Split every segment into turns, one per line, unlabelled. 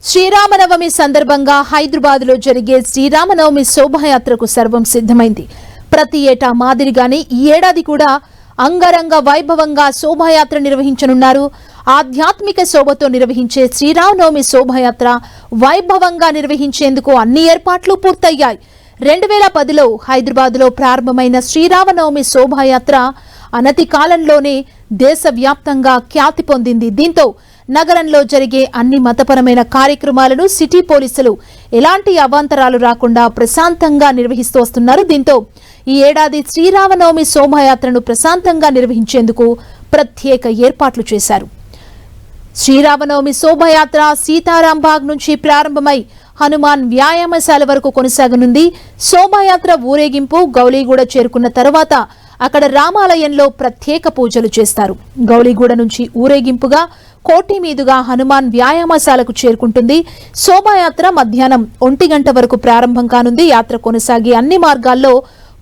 శ్రీరామనవమి సందర్భంగా హైదరాబాద్ లో జరిగే శ్రీరామనవమి శోభాయాత్రకు సర్వం సిద్ధమైంది. ప్రతి ఏటా మాదిరిగానే ఈ ఏడాది కూడా అంగరంగ వైభవంగా శోభాయాత్ర నిర్వహించనున్నారు. ఆధ్యాత్మిక శోభతో నిర్వహించే శ్రీరామనవమి శోభాయాత్ర వైభవంగా నిర్వహించేందుకు అన్ని ఏర్పాట్లు పూర్తయ్యాయి. 2010లో హైదరాబాద్ లో ప్రారంభమైన శ్రీరామనవమి శోభాయాత్ర అనతి కాలంలోనే దేశవ్యాప్తంగా ఖ్యాతి పొందింది. దీంతో నగరంలో జరిగే అన్ని మతపరమైన కార్యక్రమాలను సిటీ పోలీసులు ఎలాంటి అవాంతరాలు రాకుండా ప్రశాంతంగా నిర్వహిస్తూ వస్తున్నారు. దీంతో ఈ ఏడాది శ్రీరామనవమి శోభాయాత్రను ప్రశాంతంగా నిర్వహించేందుకు ప్రత్యేక ఏర్పాట్లు చేశారు. శ్రీరామనవమి శోభాయాత్ర సీతారాంబాగ్ నుంచి ప్రారంభమై హనుమాన్ వ్యాయామశాల వరకు కొనసాగనుంది. శోభాయాత్ర ఊరేగింపు గౌలీగూడ చేరుకున్న తర్వాత అక్కడ రామాలయంలో ప్రత్యేక పూజలు చేస్తారు. గౌలీగూడ నుంచి ఊరేగింపుగా కోటి మీదుగా హనుమాన్ వ్యాయామశాలకు చేరుకుంటుంది. శోభాయాత్ర మధ్యాహ్నం 1 గంట వరకు ప్రారంభం కానుంది. యాత్ర కొనసాగే అన్ని మార్గాల్లో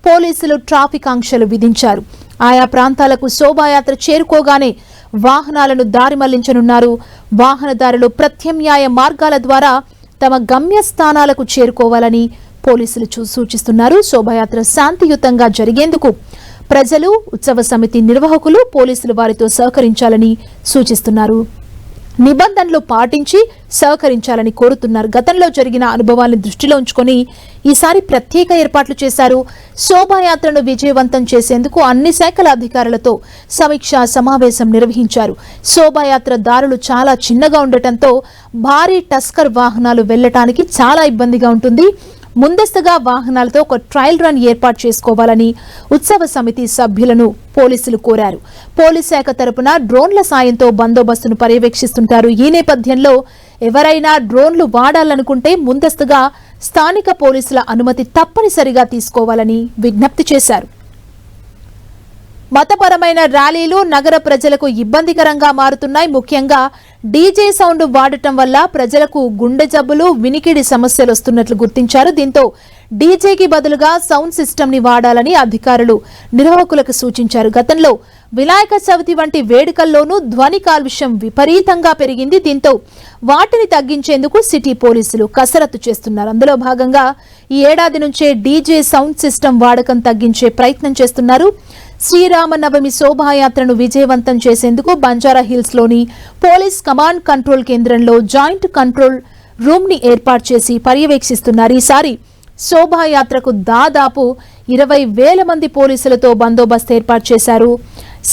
పోలీసులు ట్రాఫిక్ ఆంక్షలు విధించారు. ఆయా ప్రాంతాలకు శోభాయాత్ర చేరుకోగానే వాహనాలను దారి మళ్లించనున్నారు. వాహనదారులు ప్రత్యామ్నాయ మార్గాల ద్వారా తమ గమ్యస్థానాలకు చేరుకోవాలని పోలీసులు సూచిస్తున్నారు. శోభాయాత్ర శాంతియుతంగా జరిగేందుకు ప్రజలు, ఉత్సవ సమితి నిర్వాహకులు, పోలీసులు వారితో సహకరించాలని సూచిస్తున్నారు. నిబంధనలు పాటించి సహకరించాలని కోరుతున్నారు. గతంలో జరిగిన అనుభవాలను దృష్టిలో ఉంచుకొని ఈసారి ప్రత్యేక ఏర్పాట్లు చేశారు. శోభాయాత్రను విజయవంతం చేసేందుకు అన్ని శాఖల అధికారులతో సమీక్షా సమావేశం నిర్వహించారు. శోభాయాత్ర దారులు చాలా చిన్నగా ఉండటంతో భారీ టస్కర్ వాహనాలు వెళ్లటానికి చాలా ఇబ్బందిగా ఉంటుంది. ముందస్తుగా వాహనాలతో ఒక ట్రయల్ రన్ ఏర్పాటు చేసుకోవాలని ఉత్సవ సమితి సభ్యులను పోలీసులు కోరారు. పోలీస్ శాఖ తరపున డ్రోన్ల సాయంతో బందోబస్తును పర్యవేక్షిస్తుంటారు. ఈ నేపథ్యంలో ఎవరైనా డ్రోన్లు వాడాలనుకుంటే ముందస్తుగా స్థానిక పోలీసుల అనుమతి తప్పనిసరిగా తీసుకోవాలని విజ్ఞప్తి చేశారు. మతపరమైన ర్యాలీలు నగర ప్రజలకు ఇబ్బందికరంగా మారుతున్నాయి. ముఖ్యంగా డీజే సౌండ్ వాడటం వల్ల ప్రజలకు గుండె జబ్బులు, వినికిడి సమస్యలు వస్తున్నట్లు గుర్తించారు. దీంతో డీజేకి బదులుగా సౌండ్ సిస్టమ్ ని వాడాలని అధికారులు నిర్వాహకులకు సూచించారు. గతంలో వినాయక చవితి వంటి వేడుకల్లోనూ ధ్వని కాలుష్యం విపరీతంగా పెరిగింది. దీంతో వాటిని తగ్గించేందుకు సిటీ పోలీసులు కసరత్తు చేస్తున్నారు. అందులో భాగంగా ఈ ఏడాది నుంచే డీజే సౌండ్ సిస్టమ్ వాడకం తగ్గించే ప్రయత్నం చేస్తున్నారు. శ్రీరామనవమి శోభాయాత్రను విజయవంతం చేసేందుకు బంజారా హిల్స్ లోని పోలీస్ కమాండ్ కంట్రోల్ కేంద్రంలో జాయింట్ కంట్రోల్ రూమ్ ని ఏర్పాటు చేసి పర్యవేక్షిస్తున్నారు. ఈసారి శోభాయాత్రకు దాదాపు 20,000 మంది పోలీసులతో బందోబస్తు ఏర్పాటు చేశారు.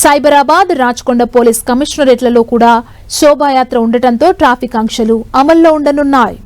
సైబరాబాద్, రాచకొండ పోలీస్ కమిషనరేట్లలో కూడా శోభాయాత్ర ఉండటంతో ట్రాఫిక్ ఆంక్షలు అమల్లో ఉండనున్నాయి.